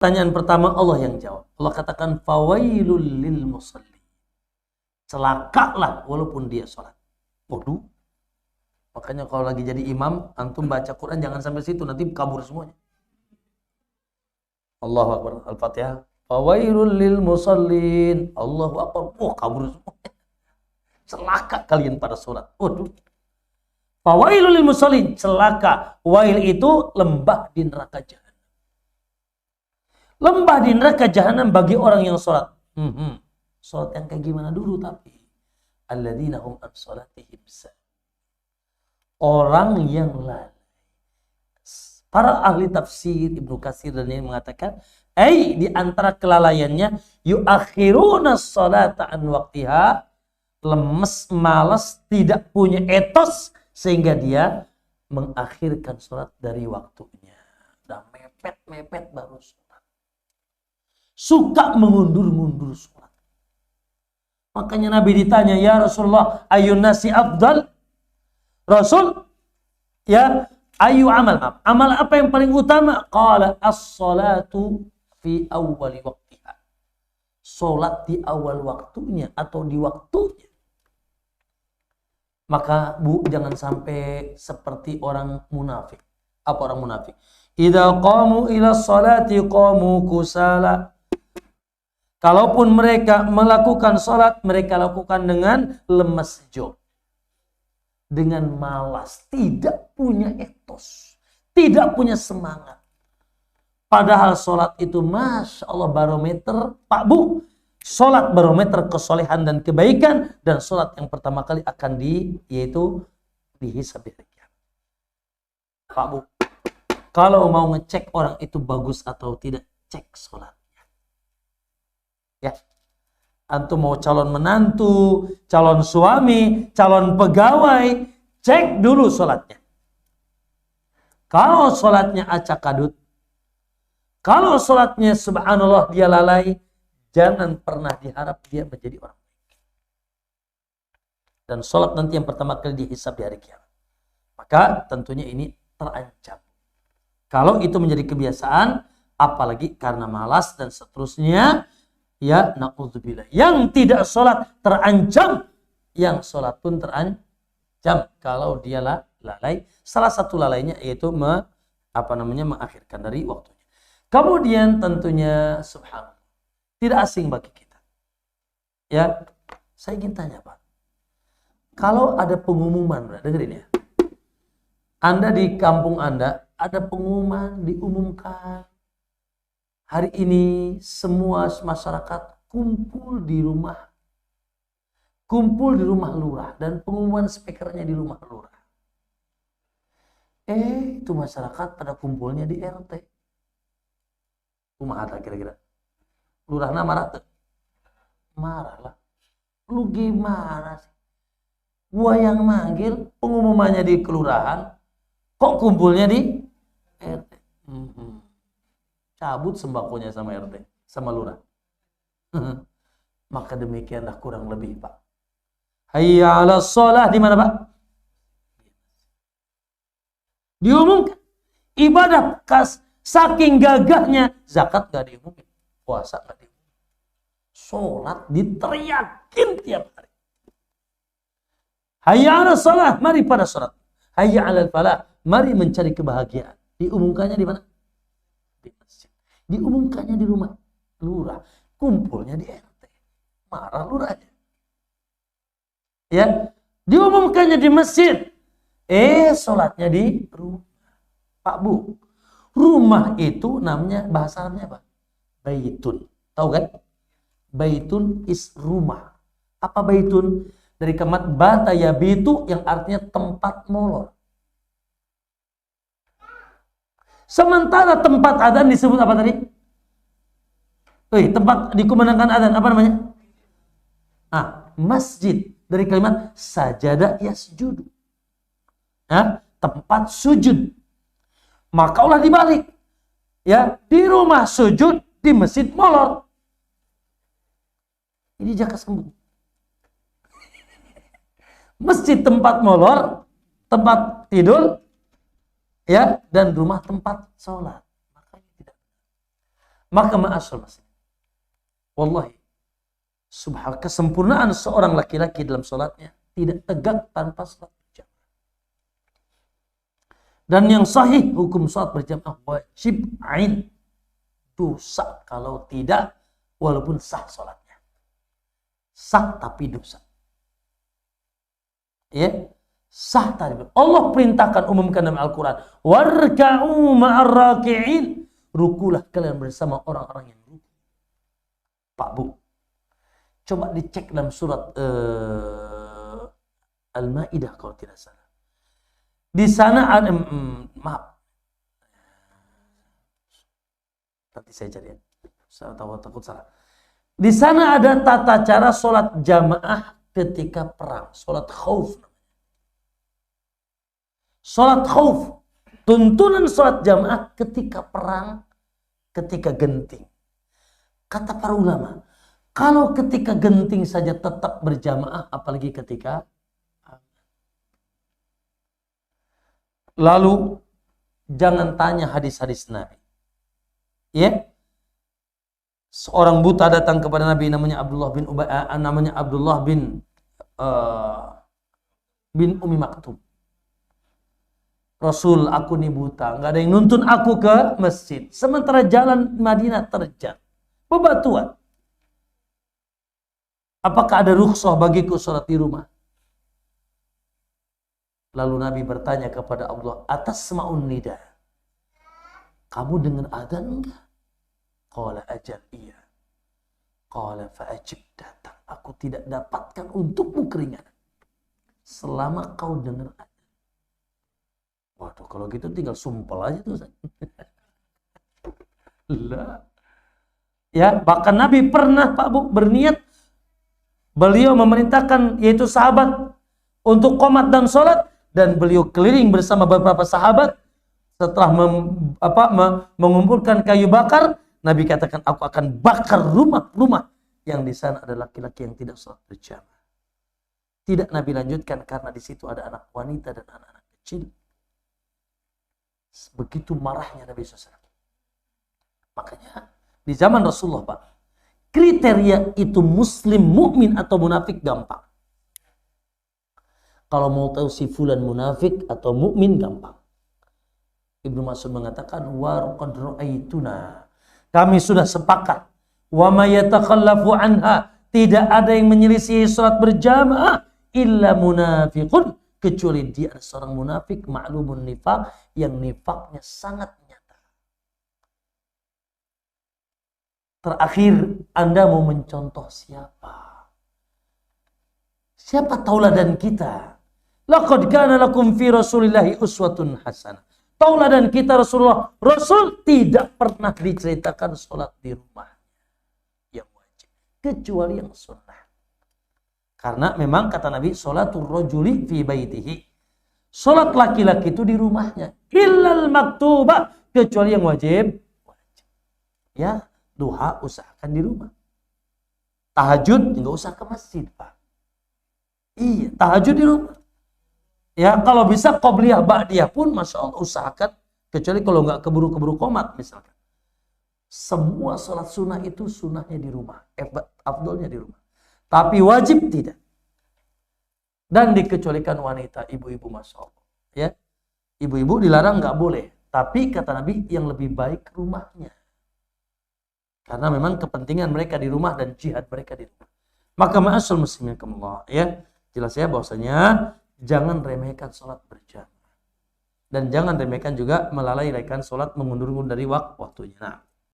Pertanyaan pertama Allah yang jawab. Allah katakan fawailul lil musalli. Celakalah walaupun dia sholat. Waduh. Makanya kalau lagi jadi imam, antum baca Quran jangan sampai situ, nanti kabur semuanya. Allahu Akbar. Al-Fatihah. Fawailul lil musallin. Allahu Akbar. Oh, kabur semuanya. Celaka kalian pada sholat. Waduh. Fawailul lil musallin. Celaka. Wail itu lembah di neraka jahanam. Lembah di neraka jahanam bagi orang yang sholat. Sholat yang kayak gimana dulu tapi. Alladzina hum an sholatihim sahun. Orang yang lalai. Para ahli tafsir Ibnu Katsir dan yang mengatakan, di antara kelalaiannya yuakhiruna sholata an waqtiha, lemes, malas, tidak punya etos sehingga dia mengakhirkan sholat dari waktunya. Udah mepet baru sholat. Suka mengundur-mundur sholat. Makanya Nabi ditanya, ya Rasulullah, ayun nasi afdal? Rasul, ya, ayu amal. Amal apa yang paling utama? Qala as-salatu fi awwali waqtiha. Sholat di awal waktunya atau di waktunya. Maka Bu, jangan sampai seperti orang munafik. Apa orang munafik? Idza qamu ila sholati qamu kusala. Kalaupun mereka melakukan sholat, mereka lakukan dengan lemes job. Dengan malas, tidak punya etos, tidak punya semangat. Padahal sholat itu Masya Allah barometer, Pak Bu, sholat barometer kesolehan dan kebaikan, dan sholat yang pertama kali akan yaitu dihisab di hari kiamat. Pak Bu, kalau mau ngecek orang itu bagus atau tidak, cek sholat. Ya, antum mau calon menantu, calon suami, calon pegawai, cek dulu sholatnya. Kalau sholatnya acak kadut, kalau sholatnya subhanallah dia lalai, jangan pernah diharap dia menjadi orang baik. Dan sholat nanti yang pertama kali dihisab di hari kiamat. Maka tentunya ini terancam. Kalau itu menjadi kebiasaan, apalagi karena malas dan seterusnya, ya na'udzubillah. Yang tidak sholat terancam, yang sholat pun terancam kalau dia lalai. Salah satu lalainya yaitu mengakhirkan dari waktunya. Kemudian tentunya subhanallah, tidak asing bagi kita. Ya, saya ingin tanya Pak. Kalau ada pengumuman, dengerin ya. Anda di kampung Anda ada pengumuman diumumkan. Hari ini semua masyarakat kumpul di rumah lurah, dan pengumuman speakernya di rumah lurah. Itu masyarakat pada kumpulnya di RT. Kumaha ada kira-kira? Lurahna marah tuh? Marah lah. Lu gimana sih? Gua yang manggil, pengumumannya di kelurahan, kok kumpulnya di RT? Cabut sembakonya sama RT, sama lurah. Maka demikianlah kurang lebih Pak. Hayya 'alas shalah di mana Pak? Diumumkan. Ibadah saking gagahnya, zakat gak diumumin, puasa gak diumumin. Sholat diteriakin tiap hari. Hayya 'alas shalah, mari pada sholat. Hayya 'alal falah, mari mencari kebahagiaan. Diumumkannya di mana? Di masjid. Diumumkannya di rumah lurah, kumpulnya di RT. Marah lurahnya. Ya, diumumkannya di masjid. Sholatnya di rumah. Pak Bu, rumah itu namanya bahasa Arabnya apa? Baitun. Tahu kan? Baitun is rumah. Apa baitun? Dari kalimat bata yabitu yang artinya tempat molor. Sementara tempat adzan disebut apa tadi? Tempat dikumandangkan adzan apa namanya? Masjid. Dari kalimat sajada yasjudu. Tempat sujud. Maka ulah dibalik. Ya, di rumah sujud, di masjid molor. Ini jaka sembuh. Masjid tempat molor, tempat tidur, ya, dan rumah tempat sholat. Makanya tidak. Maka ma'asal masih. Wallahi, kesempurnaan seorang laki-laki dalam sholatnya tidak tegak tanpa sholat berjamaah. Dan yang sahih hukum sholat berjamaah wajib ain, dosa kalau tidak walaupun sah sholatnya. Sah tapi dosa. Ya, sah tadi. Allah perintahkan umumkan dalam Al-Quran, warka'u ma'ar raki'in, rukulah kalian bersama orang-orang yang ruku. Pak Bu, coba dicek dalam surat Al-Maidah kalau tidak salah. Di sana ada maaf. Nanti saya cari. Saya tahu takut salah. Di sana ada tata cara sholat jamaah ketika perang, sholat khauf. Sholat khauf, tuntunan sholat jamaah ketika perang, ketika genting. Kata para ulama, kalau ketika genting saja tetap berjamaah, apalagi ketika lalu jangan tanya hadis-hadis Nabi. Ya, seorang buta datang kepada Nabi namanya Abdullah bin Umi Maktum. Rasul, aku nih buta, nggak ada yang nuntun aku ke masjid. Sementara jalan Madinah terjal, bebatuan. Apakah ada rukhsah bagiku sholat di rumah? Lalu Nabi bertanya kepada Allah, atasma'un nida, kamu dengar adzan enggak? Qala ajal, iya. Qala fa'ajib, datang. Aku tidak dapatkan untukmu keringanan selama kau dengar adzan. Waduh, kalau gitu tinggal sumpel aja tuh. Lah. Ya, bahkan Nabi pernah Pak Bu berniat, beliau memerintahkan yaitu sahabat untuk qomat dan sholat, dan beliau keliling bersama beberapa sahabat. Setelah mengumpulkan kayu bakar, Nabi katakan, aku akan bakar rumah-rumah yang di sana ada laki-laki yang tidak sholat berjamaah. Tidak Nabi lanjutkan karena di situ ada anak wanita dan anak-anak kecil. Begitu marahnya Nabi SAW. Makanya di zaman Rasulullah Pak, kriteria itu muslim, mukmin atau munafik gampang. Kalau mau tahu si fulan munafik atau mukmin gampang. Ibnu Mas'ud mengatakan, wa qad ra'aituna, kami sudah sepakat, wa may yatakhallafu anha, tidak ada yang menyelisih salat berjamaah illa munafiqun, kecuali dia adalah seorang munafik ma'lumun nifaq, yang nifaknya sangat nyata. Terakhir, Anda mau mencontoh siapa? Siapa tauladan kita? Laqad kana lakum fi Rasulillahi uswatun hasanah. Tauladan kita Rasulullah. Rasul tidak pernah diceritakan sholat di rumah yang wajib, kecuali yang sunnah. Karena memang kata Nabi, sholatul rajuli fi baitihi, sholat laki-laki itu di rumahnya, illal maktubah, kecuali yang wajib. Ya, duha usahakan di rumah. Tahajud nggak usah ke masjid Pak. Iya, tahajud di rumah. Ya, kalau bisa qobliyah ba'diyah pun masya Allah usahakan, kecuali kalau nggak keburu-keburu qomat misalkan. Semua sholat sunnah itu sunnahnya di rumah, afdolnya di rumah. Tapi wajib tidak. Dan dikecualikan wanita, ibu-ibu masya Allah. Ya, ibu-ibu dilarang nggak boleh. Tapi kata Nabi yang lebih baik rumahnya. Karena memang kepentingan mereka di rumah dan jihad mereka di rumah. Maka ma'asal muslimin Allah, ya, jelas ya bahwasanya jangan remehkan sholat berjamaah. Dan jangan remehkan juga melalaikan sholat, mengundur-undur dari waktunya. Nah.